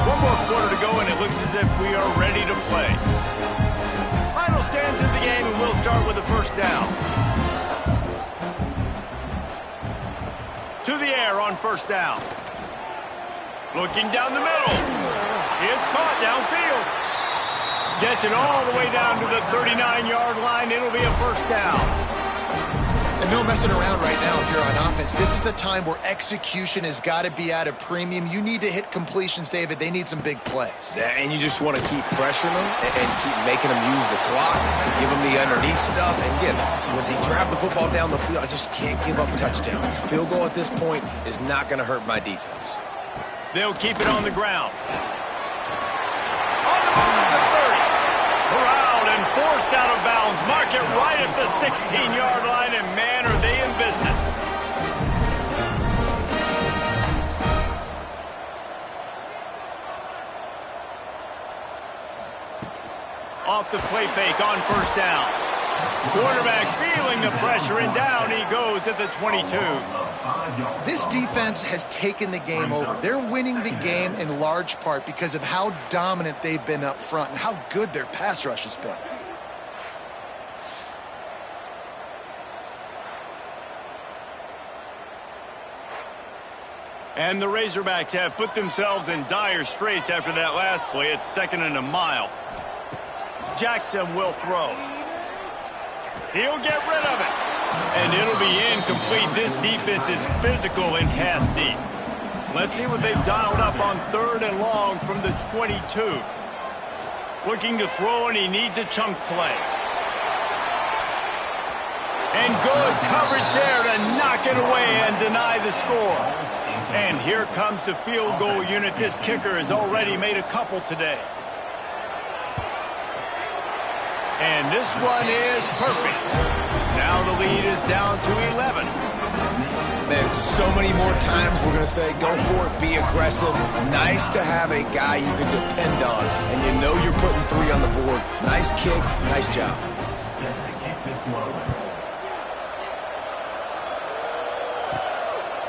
One more quarter to go, and it looks as if we are ready to play. Final stands in the game, and we'll start with the 1st down. To the air on 1st down. Looking down the middle. It's caught downfield. Gets it all the way down to the 39-yard line. It'll be a 1st down. And no messing around right now if you're on offense. This is the time where execution has got to be at a premium. You need to hit completions, David. They need some big plays. And you just want to keep pressuring them and keep making them use the clock, give them the underneath stuff. And again, when they drive the football down the field, I just can't give up touchdowns. Field goal at this point is not going to hurt my defense. They'll keep it on the ground. On the move at the 30. Corralled and forced out of bounds. Mark it right at the 16-yard line, and man, are they in business. Off the play fake on first down. Quarterback feeling the pressure, and down he goes at the 22. This defense has taken the game over. They're winning the game in large part because of how dominant they've been up front and how good their pass rush has been. And the Razorbacks have put themselves in dire straits after that last play. It's 2nd and a mile. Jackson will throw. He'll get rid of it. And it'll be incomplete. This defense is physical and pass deep. Let's see what they've dialed up on 3rd and long from the 22. Looking to throw, and he needs a chunk play. And good coverage there to knock it away and deny the score. And here comes the field goal unit. This kicker has already made a couple today. And this one is perfect. Now the lead is down to 11. Man, so many more times we're going to say, go for it, be aggressive. Nice to have a guy you can depend on, and you know you're putting 3 on the board. Nice kick, nice job.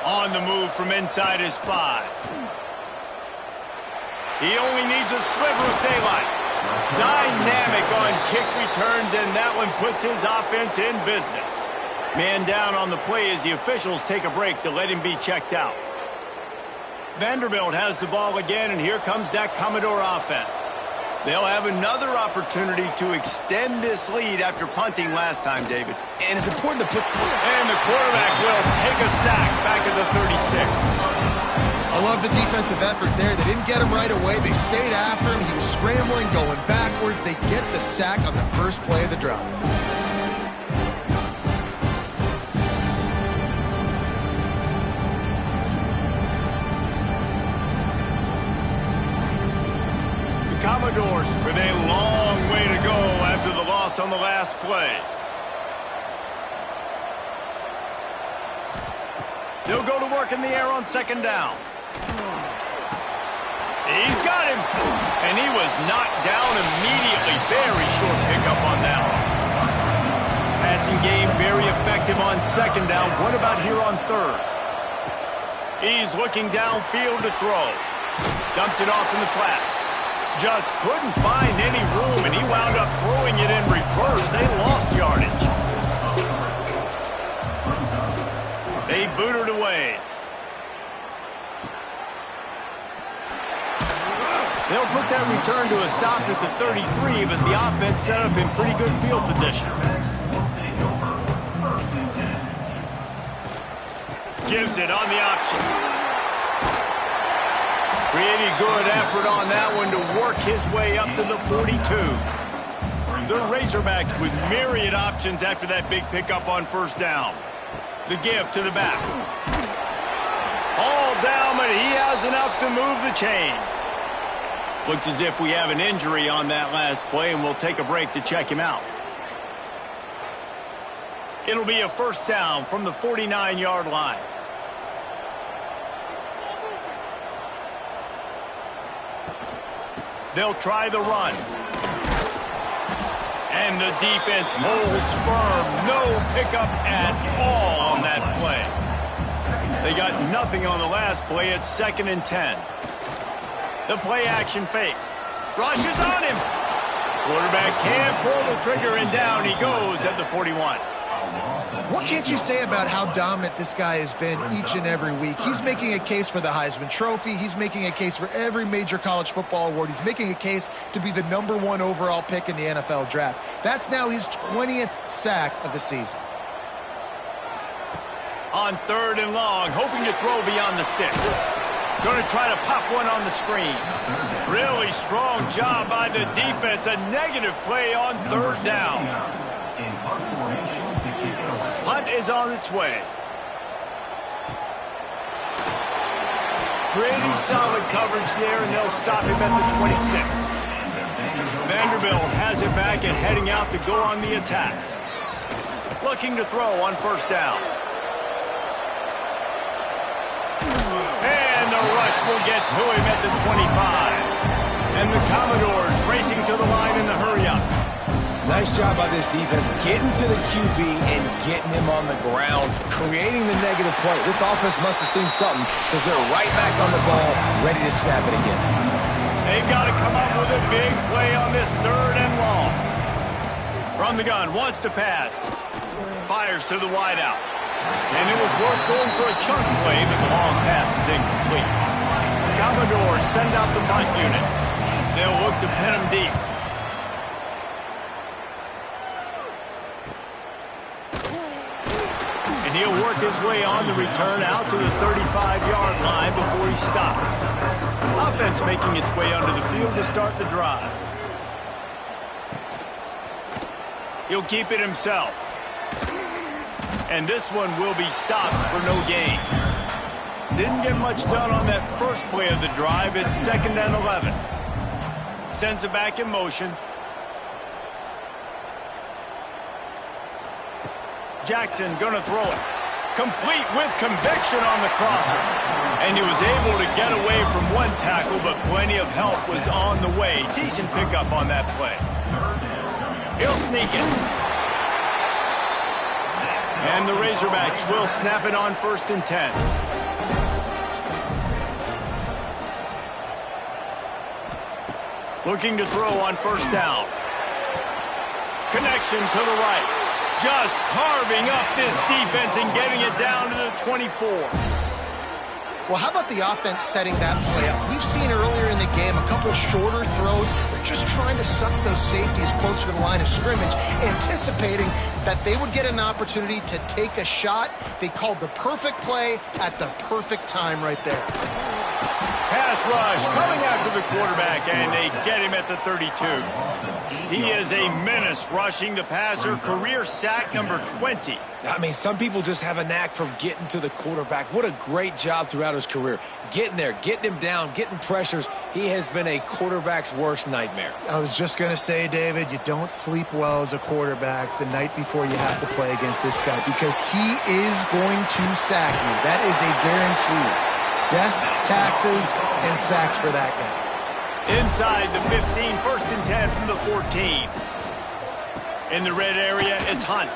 On the move from inside his 5. He only needs a sliver of daylight. Dynamic on kick returns, and that one puts his offense in business. Man down on the play as the officials take a break to let him be checked out. Vanderbilt has the ball again, and here comes that Commodore offense. They'll have another opportunity to extend this lead after punting last time, David. And it's important to put... And the quarterback will take a sack back at the 36. I love the defensive effort there. They didn't get him right away. They stayed after him. He was scrambling, going backwards. They get the sack on the first play of the drive. The Commodores with a long way to go after the loss on the last play. They'll go to work in the air on 2nd down. He's got him, and he was knocked down immediately. Very short pickup on that one. Passing game very effective on 2nd down. What about here on 3rd? He's looking downfield to throw. Dumps it off in the flats. Just couldn't find any room, and he wound up throwing it in reverse. They lost yardage. They booted away. They'll put that return to a stop at the 33, but the offense set up in pretty good field position. Gives it on the option. Pretty good effort on that one to work his way up to the 42. The Razorbacks with myriad options after that big pickup on 1st down. The give to the back. All down, but he has enough to move the chains. Looks as if we have an injury on that last play, and we'll take a break to check him out. It'll be a 1st down from the 49-yard line. They'll try the run. And the defense holds firm. No pickup at all on that play. They got nothing on the last play. It's 2nd and 10. The play action fake. Rushes on him. Quarterback can't pull the trigger, and down he goes at the 41. What can't you say about how dominant this guy has been each and every week? He's making a case for the Heisman Trophy. He's making a case for every major college football award. He's making a case to be the #1 overall pick in the NFL draft. That's now his 20th sack of the season. On 3rd and long, hoping to throw beyond the sticks. Going to try to pop one on the screen. Really strong job by the defense. A negative play on 3rd down. Punt is on its way. Pretty solid coverage there, and they'll stop him at the 26. Vanderbilt has it back and heading out to go on the attack. Looking to throw on 1st down. And the rush will get to him at the 25. And the Commodores racing to the line in the hurry-up. Nice job by this defense getting to the QB and getting him on the ground, creating the negative play. This offense must have seen something because they're right back on the ball, ready to snap it again. They've got to come up with a big play on this 3rd and long. From the gun, wants to pass. Fires to the wideout. And it was worth going for a chunk play, but the long pass is incomplete. The Commodores send out the punt unit. They'll look to pin him deep. And he'll work his way on the return out to the 35-yard line before he stops. Offense making its way onto the field to start the drive. He'll keep it himself. And this one will be stopped for no gain. Didn't get much done on that first play of the drive. It's 2nd and 11. Sends it back in motion. Jackson gonna throw it. Complete with conviction on the crosser. And he was able to get away from one tackle, but plenty of help was on the way. Decent pickup on that play. He'll sneak it. And the Razorbacks will snap it on 1st and 10. Looking to throw on 1st down. Connection to the right. Just carving up this defense and getting it down to the 24. Well, how about the offense setting that play up? We've seen earlier in the game a couple shorter throws. They're just trying to suck those safeties closer to the line of scrimmage, anticipating that they would get an opportunity to take a shot. They called the perfect play at the perfect time right there. Pass rush coming after the quarterback, and they get him at the 32. He is a menace rushing the passer, career sack number 20. I mean, some people just have a knack for getting to the quarterback. What a great job throughout his career. Getting there, getting him down, getting pressures. He has been a quarterback's worst nightmare. I was just going to say, David, you don't sleep well as a quarterback the night before you have to play against this guy because he is going to sack you. That is a guarantee. Death, taxes, and sacks for that guy. Inside the 15, 1st and 10 from the 14. In the red area, it's Hunt.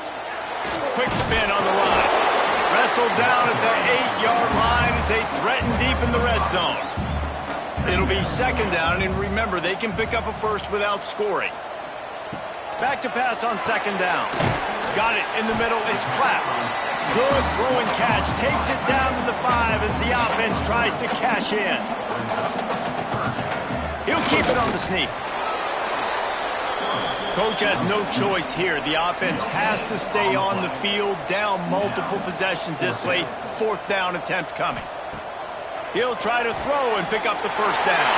Quick spin on the run. Wrestled down at the 8-yard line as they threaten deep in the red zone. It'll be 2nd down, and remember, they can pick up a first without scoring. Back to pass on 2nd down. Got it in the middle, it's Clapp. Good throw and catch, takes it down to the 5 as the offense tries to cash in. He'll keep it on the sneak. Coach has no choice here. The offense has to stay on the field, down multiple possessions this late. 4th down attempt coming. He'll try to throw and pick up the 1st down.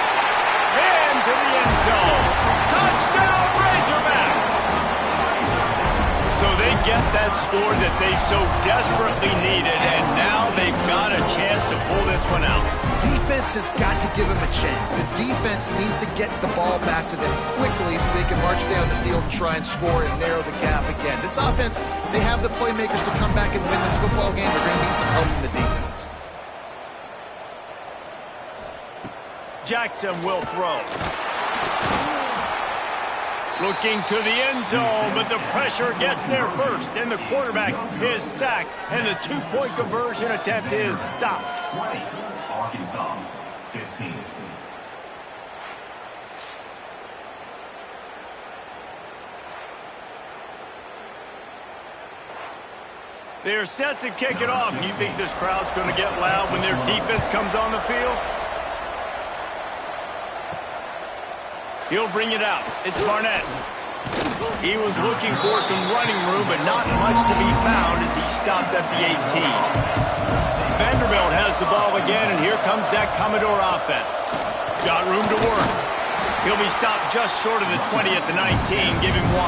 Into the end zone. Touchdown, Razorbacks! So they get that score that they so desperately needed, and now they've got a chance to pull this one out. Defense has got to give them a chance. The defense needs to get the ball back to them quickly so they can march down the field and try and score and narrow the gap again. This offense, they have the playmakers to come back and win this football game. They're going to need some help from the defense. Jackson will throw. Looking to the end zone, but the pressure gets there first, and the quarterback is sacked, and the 2-point conversion attempt is stopped. 20, Arkansas, 15. They're set to kick it off, and you think this crowd's going to get loud when their defense comes on the field? He'll bring it out. It's Barnett. He was looking for some running room, but not much to be found as he stopped at the 18. Vanderbilt has the ball again, and here comes that Commodore offense. Got room to work. He'll be stopped just short of the 20 at the 19. Give him 1.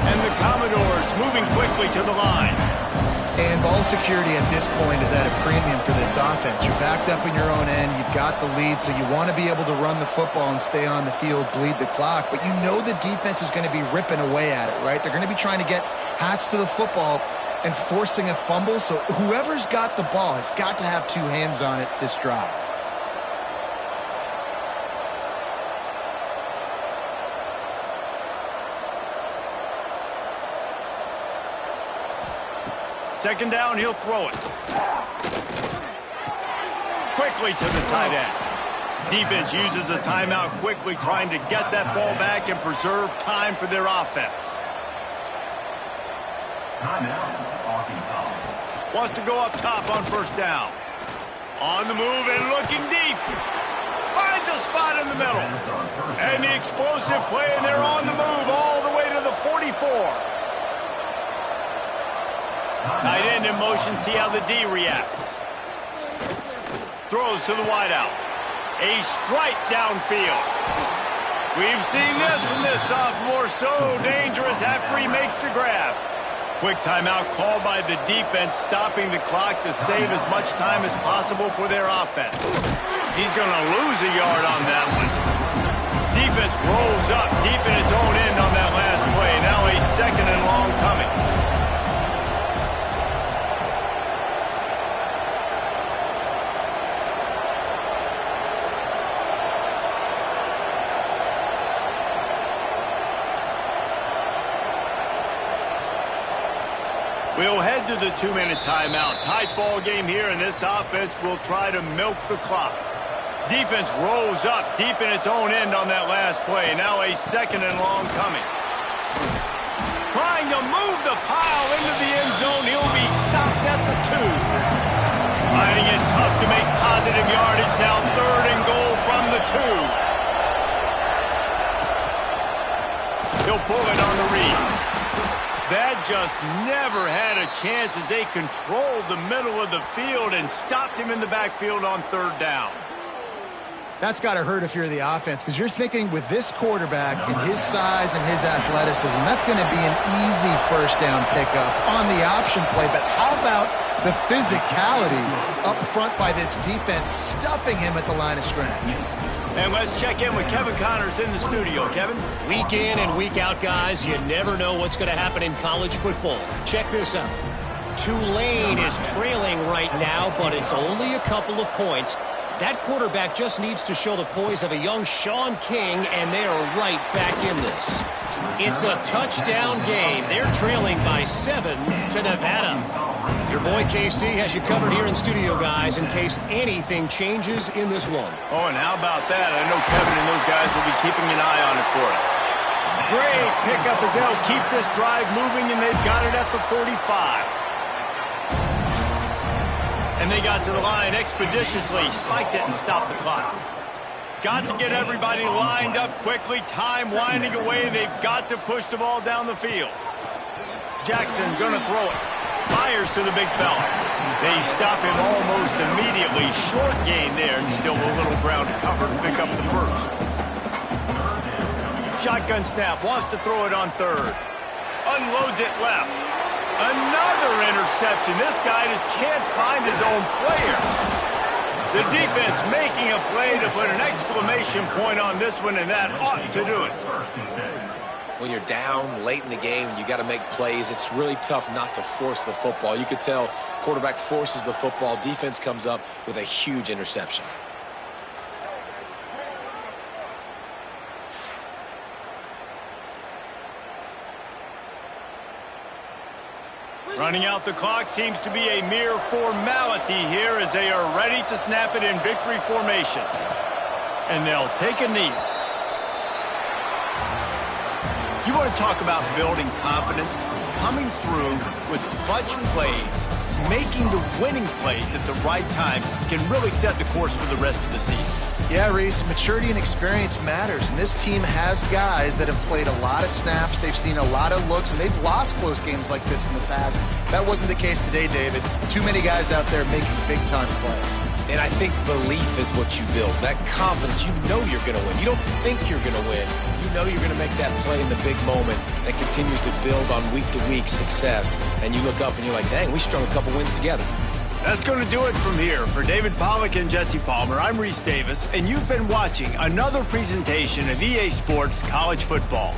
And the Commodores moving quickly to the line. And ball security at this point is at a premium for this offense. You're backed up in your own end. You've got the lead, so you want to be able to run the football and stay on the field, bleed the clock. But you know the defense is going to be ripping away at it, right? They're going to be trying to get hats to the football and forcing a fumble. So whoever's got the ball has got to have 2 hands on it this drive. Second down, he'll throw it. Quickly to the tight end. Defense uses a timeout quickly, trying to get that ball back and preserve time for their offense. Timeout, Arkansas. Wants to go up top on first down. On the move and looking deep. Finds a spot in the middle. And the explosive play, and they're on the move all the way to the 44. Tight end in motion, see how the D reacts. Throws to the wideout. A strike downfield. We've seen this from this sophomore, so dangerous after he makes the grab. Quick timeout called by the defense, stopping the clock to save as much time as possible for their offense. He's going to lose a yard on that one. Defense rolls up deep in its own end on that last play. Now a second and long coming. We'll head to the 2-minute timeout. Tight ball game here, and this offense will try to milk the clock. Defense rolls up deep in its own end on that last play. Now a second and long coming. Trying to move the pile into the end zone. He'll be stopped at the 2. Finding it tough to make positive yardage. Now third and goal from the 2. He'll pull it on the read. That just never had a chance as they controlled the middle of the field and stopped him in the backfield on third down. That's got to hurt if you're the offense, because you're thinking with this quarterback and his size and his athleticism, that's going to be an easy first down pickup on the option play. But how about the physicality up front by this defense, stuffing him at the line of scrimmage? And let's check in with Kevin Connors in the studio. Kevin? Week in and week out, guys, you never know what's going to happen in college football. Check this out. Tulane is trailing right now, but it's only a couple of points. That quarterback just needs to show the poise of a young Sean King, and they are right back in this. It's a touchdown game. They're trailing by 7 to Nevada. Your boy KC has you covered here in studio, guys, in case anything changes in this one. Oh, and how about that? I know Kevin and those guys will be keeping an eye on it for us. Great pickup as they'll keep this drive moving, and they've got it at the 45. And they got to the line expeditiously, spiked it and stopped the clock. Got to get everybody lined up quickly. Time winding away. They've got to push the ball down the field. Jackson gonna throw it. Fires to the big fella. They stop him almost immediately. Short gain there, and still a little ground to cover to pick up the first. Shotgun snap. Wants to throw it on third. Unloads it left. Another interception. This guy just can't find his own players. The defense making a play to put an exclamation point on this one, and that ought to do it. When you're down late in the game and you got to make plays, it's really tough not to force the football. You could tell quarterback forces the football. Defense comes up with a huge interception. Running out the clock seems to be a mere formality here as they are ready to snap it in victory formation. And they'll take a knee. You want to talk about building confidence? Coming through with clutch plays, making the winning plays at the right time can really set the course for the rest of the season. Yeah, Reese, maturity and experience matters, and this team has guys that have played a lot of snaps, they've seen a lot of looks, and they've lost close games like this in the past. That wasn't the case today, David. Too many guys out there making big-time plays. And I think belief is what you build. That confidence, you know you're going to win. You don't think you're going to win. You know you're going to make that play in the big moment that continues to build on week-to-week success. And you look up and you're like, dang, we strung a couple wins together. That's going to do it from here. For David Pollack and Jesse Palmer, I'm Reese Davis, and you've been watching another presentation of EA Sports College Football.